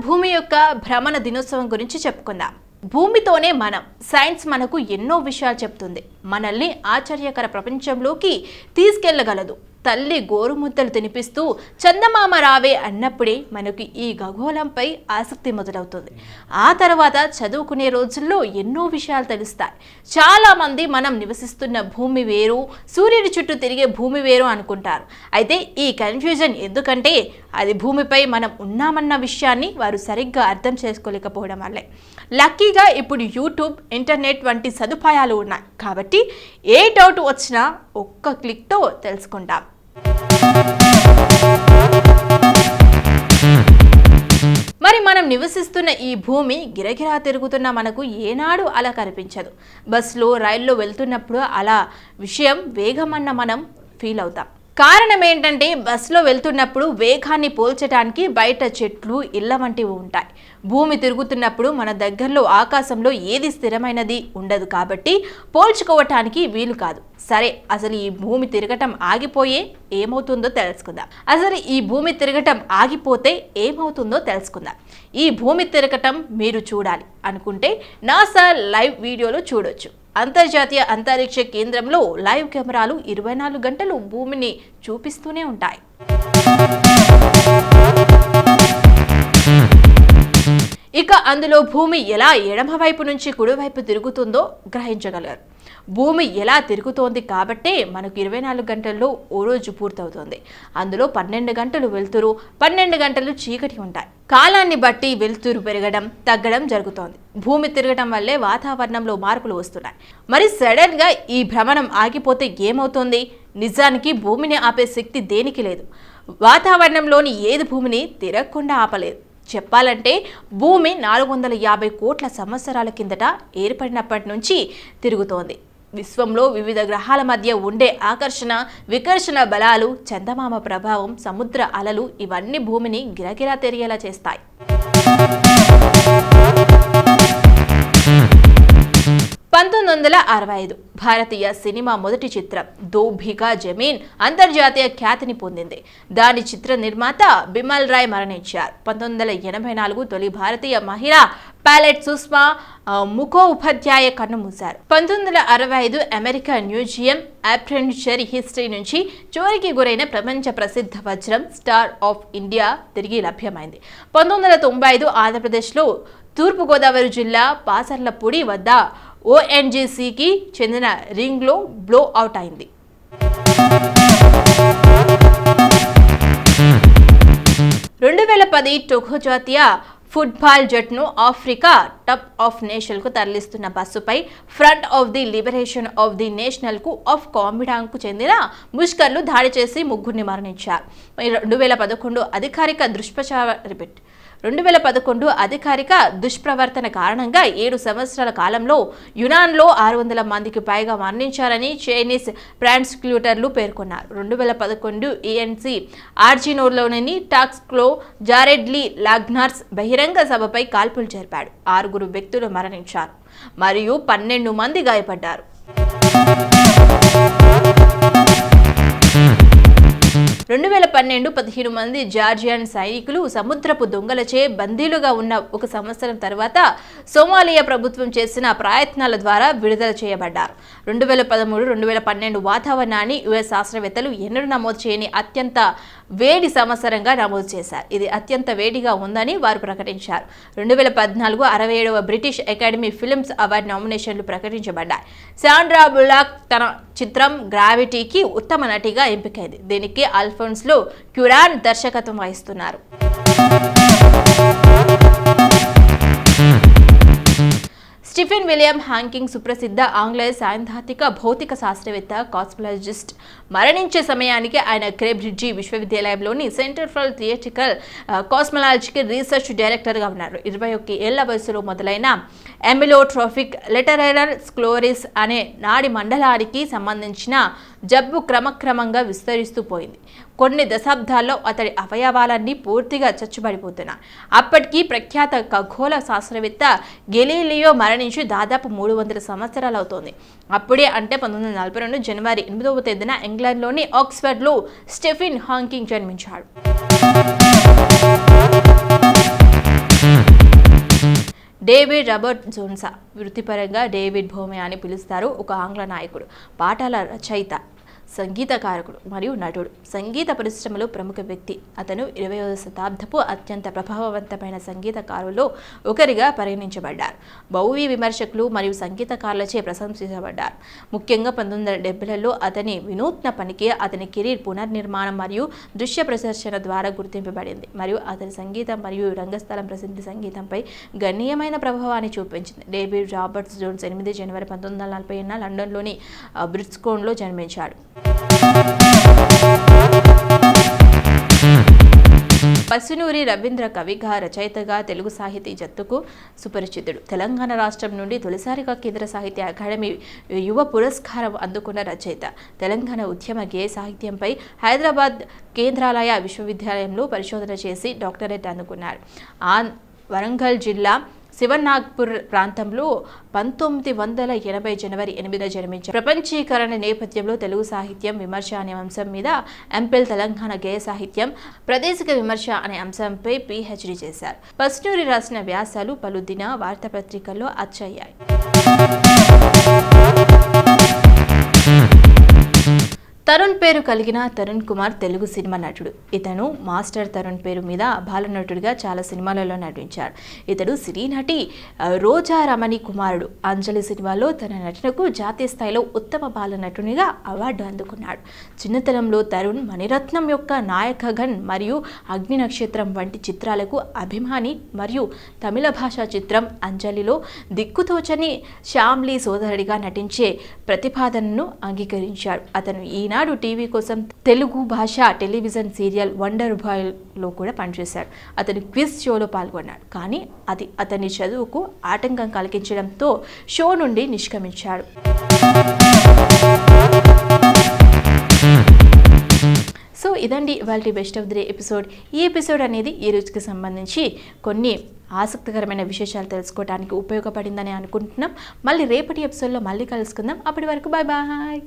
భూమి యొక్క భ్రమణ దినోత్సవం గురించి చెప్పుకుందాం. భూమితోనే మనం సైన్స్ మనకు ఎన్నో విషయాలు చెప్తుంది. మనల్ని ఆశ్చర్యకర ప్రపంచంలోకి తీసుకెళ్లగలదు. తల్లి గోరుముద్దలు తినిపిస్తూ చందమామ రావే అన్నప్పుడే మనకి ఈ ఖగోళంపై ఆసక్తి మొదలవుతుంది. ఆ తర్వాత చదువుకునే రోజుల్లో ఎన్నో విషయాలు తెలుస్తాయి. చాలామంది మనం నివసిస్తున్న భూమి వేరు, సూర్యుడి చుట్టూ తిరిగే భూమి వేరు అనుకుంటారు. అయితే ఈ కన్ఫ్యూజన్ ఎందుకంటే అది భూమిపై మనం ఉన్నామన్న విషయాన్ని వారు సరిగ్గా అర్థం చేసుకోలేకపోవడం వల్లే. లక్కీగా ఇప్పుడు యూట్యూబ్, ఇంటర్నెట్ వంటి సదుపాయాలు ఉన్నాయి కాబట్టి ఏ డౌట్ వచ్చినా ఒక్క క్లిక్తో తెలుసుకుంటాం. మరి మనం నివసిస్తున్న ఈ భూమి గిరగిరా తిరుగుతున్న మనకు ఏనాడు అలా కనిపించదు. బస్సులో, రైల్లో వెళ్తున్నప్పుడు అలా విషయం వేగమన్న మనం ఫీల్ అవుతాం. కారణం ఏంటంటే బస్సులో వెళ్తున్నప్పుడు వేగాన్ని పోల్చడానికి బయట చెట్లు, ఇళ్ల వంటివి ఉంటాయి. భూమి తిరుగుతున్నప్పుడు మన దగ్గరలో ఆకాశంలో ఏది స్థిరమైనది ఉండదు కాబట్టి పోల్చుకోవటానికి వీలు కాదు. సరే, అసలు ఈ భూమి తిరగటం ఆగిపోయే ఏమవుతుందో తెలుసుకుందాం. ఈ భూమి తిరగటం మీరు చూడాలి అనుకుంటే నాసా లైవ్ వీడియోలో చూడొచ్చు. అంతర్జాతీయ అంతరిక్ష కేంద్రంలో లైవ్ కెమెరాలు 24 గంటలు భూమిని చూపిస్తూనే ఉంటాయి. ఇక అందులో భూమి ఎలా ఎడమవైపు నుంచి కుడివైపు తిరుగుతుందో గ్రహించగలరు. భూమి ఎలా తిరుగుతోంది కాబట్టే మనకు 24 గంటల్లో ఓ రోజు పూర్తవుతుంది. అందులో 12 గంటలు వెలుతురు, 12 గంటలు చీకటి ఉంటాయి. కాలాన్ని బట్టి వెలుతురు పెరగడం, తగ్గడం జరుగుతోంది. భూమి తిరగడం వల్లే వాతావరణంలో మార్పులు వస్తున్నాయి. మరి సడన్ గా ఈ భ్రమణం ఆగిపోతే ఏమవుతుంది? నిజానికి భూమిని ఆపే శక్తి దేనికి లేదు. వాతావరణంలోని ఏది భూమిని తిరగకుండా ఆపలేదు. చెప్పాలంటే భూమి 450 కోట్ల సంవత్సరాల కిందట ఏర్పడినప్పటి నుంచి తిరుగుతోంది. విశ్వంలో వివిధ గ్రహాల మధ్య ఉండే ఆకర్షణ, వికర్షణ బలాలు, చందమామ ప్రభావం, సముద్ర అలలు ఇవన్నీ భూమిని గిరగిరా తిరిగేలా చేస్తాయి. 1965 భారతీయ సినిమా మొదటి చిత్రం దో బిఘా జమీన్ అంతర్జాతీయ ఖ్యాతిని పొందింది. దాని చిత్ర నిర్మాత బిమల్ రాయ్ మరణించారు. 1984 తొలి భారతీయ మహిళా పైలట్ సుష్మా ముఖోపాధ్యాయ కన్నుమూశారు. 1965 అమెరికా మ్యూజియం అప్రెంటిస్షిప్ హిస్టరీ నుంచి చోరీకి గురైన ప్రపంచ ప్రసిద్ధ వజ్రం స్టార్ ఆఫ్ ఇండియా తిరిగి లభ్యమైంది. 1995 ఆంధ్రప్రదేశ్లో తూర్పుగోదావరి జిల్లా పాసర్లపూడి వద్ద ONGCకి చెందిన రింగ్లో బ్లో అవుట్ అయింది. 2010 టోగో జాతీయ ఫుట్బాల్ జట్టును ఆఫ్రికా కప్ ఆఫ్ నేషన్లకు తరలిస్తున్న బస్సుపై front of the liberation of the నేషనల్కు ఆఫ్ కాంబిడాంకు చెందిన ముష్కర్లు దాడి చేసి 3 మరణించారు. 2011 అధికారిక దుష్ప్రవర్తన కారణంగా 7 సంవత్సరాల కాలంలో యునాన్లో 600 మందికి పైగా మరణించారని చైనీస్ ప్రాసిక్యూటర్లు పేర్కొన్నారు. 2011 ANC ఆర్జినోలోని టాక్స్లో జారెడ్ లీ లాగ్నార్స్ బహిరంగ సభపై కాల్పులు జరిపాడు. 6 వ్యక్తులు మరణించారు మరియు 12 మంది గాయపడ్డారు. 2012 15 మంది జార్జియన్ సైనికులు సముద్రపు దొంగలచే బందీలుగా ఉన్న 1 సంవత్సరం తర్వాత సోమాలియా ప్రభుత్వం చేసిన ప్రయత్నాల ద్వారా విడుదల చేయబడ్డారు. 2013-2012 వాతావరణాన్ని US శాస్త్రవేత్తలు ఎన్నడూ నమోదు చేయని అత్యంత వేడి సంవత్సరంగా నమోదు చేశారు. ఇది అత్యంత వేడిగా ఉందని వారు ప్రకటించారు. 2014 67వ బ్రిటిష్ అకాడమీ ఫిల్మ్స్ అవార్డు నామినేషన్లు ప్రకటించబడ్డాయి. శాండ్రా బుల్లాక్ తన చిత్రం గ్రావిటీకి ఉత్తమ నటిగా ఎంపికైంది. దీనికి అల్ఫోన్సో క్యూరాన్ దర్శకత్వం వహిస్తున్నారు. స్టీఫెన్ విలియం హాకింగ్ సుప్రసిద్ధ ఆంగ్ల సైద్ధాంతిక భౌతిక శాస్త్రవేత్త, కాస్మోలాజిస్ట్ మరణించే సమయానికి ఆయన కేంబ్రిడ్జి విశ్వవిద్యాలయంలోని centre for theoretical cosmological research డైరెక్టర్గా ఉన్నారు. 21 ఏళ్ల వయసులో మొదలైన అమిలోట్రోఫిక్ లెటరల్ స్క్లెరోసిస్ అనే నాడి మండలానికి సంబంధించిన జబ్బు క్రమక్రమంగా విస్తరిస్తూ పోయింది. కొన్ని దశాబ్దాల్లో అతడి అవయవాలన్నీ పూర్తిగా చచ్చుబడిపోతున్నాయి. అప్పటికి ప్రఖ్యాత ఖగోళ శాస్త్రవేత్త గెలీలియో మరణించి దాదాపు 300 సంవత్సరాలు అవుతోంది. అప్పుడే అంటే 1942 జనవరి 8వ తేదీన ఇంగ్లాండ్లోని ఆక్స్ఫర్డ్లో స్టీఫెన్ హాకింగ్ జన్మించాడు. డేవిడ్ రాబర్ట్ జోన్సా, వృత్తిపరంగా డేవిడ్ బోమే అని పిలుస్తారు. ఒక ఆంగ్ల నాయకుడు, పాఠాల రచయిత, సంగీతకారకుడు మరియు నటుడు, సంగీత పరిశ్రమలో ప్రముఖ వ్యక్తి. అతను 20వ శతాబ్దపు అత్యంత ప్రభావవంతమైన సంగీతకారుల్లో ఒకరిగా పరిగణించబడ్డారు. బౌవీ విమర్శకులు మరియు సంగీతకారులచే ప్రశంసించబడ్డారు. ముఖ్యంగా 1970లలో అతని వినూత్న పనికి అతని కెరీర్ పునర్నిర్మాణం మరియు దృశ్య ప్రదర్శన ద్వారా గుర్తింపబడింది మరియు అతని సంగీతం మరియు రంగస్థలం ప్రసిద్ధి సంగీతంపై గణనీయమైన ప్రభావాన్ని చూపించింది. డేవిడ్ రాబర్ట్స్ జోన్స్ 8 జనవరి 1940న లండన్లోని బ్రిడ్జ్కోన్లో జన్మించాడు. పసునూరి రవీంద్ర కవిగా, రచయితగా, తెలుగు సాహితీ జత్తుకు సుపరిచితుడు. తెలంగాణ రాష్ట్రం నుండి తొలిసారిగా కేంద్ర సాహిత్య అకాడమీ యువ పురస్కారం అందుకున్న రచయిత. తెలంగాణ ఉద్యమ గేయ సాహిత్యంపై హైదరాబాద్ కేంద్రాలయ విశ్వవిద్యాలయంలో పరిశోధన చేసి డాక్టరేట్ అందుకున్నారు. వరంగల్ జిల్లా శివనాగ్పూర్ ప్రాంతంలో 1980 జనవరి 8న జన్మించారు. ప్రపంచీకరణ నేపథ్యంలో తెలుగు సాహిత్యం విమర్శ అనే అంశం మీద ఎంపిల్, తెలంగాణ గేయ సాహిత్యం, ప్రాదేశిక విమర్శ అనే అంశంపై PhD చేశారు. పసునూరి రాసిన వ్యాసాలు పలు దిన వార్తాపత్రికల్లో అచ్చయ్యాయి. తరుణ్ పేరు కలిగిన తరుణ్ కుమార్ తెలుగు సినిమా నటుడు. ఇతను మాస్టర్ తరుణ్ పేరు మీద బాలనటుడిగా చాలా సినిమాలలో నటించాడు. ఇతడు సినీ నటి రోజా రమణి కుమారుడు. అంజలి సినిమాలో తన నటనకు జాతీయ స్థాయిలో ఉత్తమ బాలనటునిగా అవార్డు అందుకున్నాడు. చిన్నతనంలో తరుణ్ మణిరత్నం యొక్క నాయకగన్ మరియు అగ్ని నక్షత్రం వంటి చిత్రాలకు అభిమాని మరియు తమిళ భాషా చిత్రం అంజలిలో దిక్కుతోచని శ్యామ్లీ సోదరుడిగా నటించే ప్రతిపాదనను అంగీకరించాడు. అతను ఈనాడు టీవీ కోసం తెలుగు భాష టెలివిజన్ సీరియల్ వండర్ బాయ్లో కూడా పనిచేశాడు. అతను క్విజ్ షోలో పాల్గొన్నాడు, కానీ అది అతని చదువుకు ఆటంకం కలిగించడంతో షో నుండి నిష్క్రమించాడు. సో ఇదండి ఇవాల్టి best of the day episode. ఈ ఎపిసోడ్ అనేది ఈ రోజుకి సంబంధించి కొన్ని ఆసక్తికరమైన విశేషాలు తెలుసుకోవడానికి ఉపయోగపడిందని అనుకుంటున్నాం. మళ్ళీ రేపటి ఎపిసోడ్లో మళ్ళీ కలుసుకుందాం. అప్పటి వరకు బాయ్ బాయ్.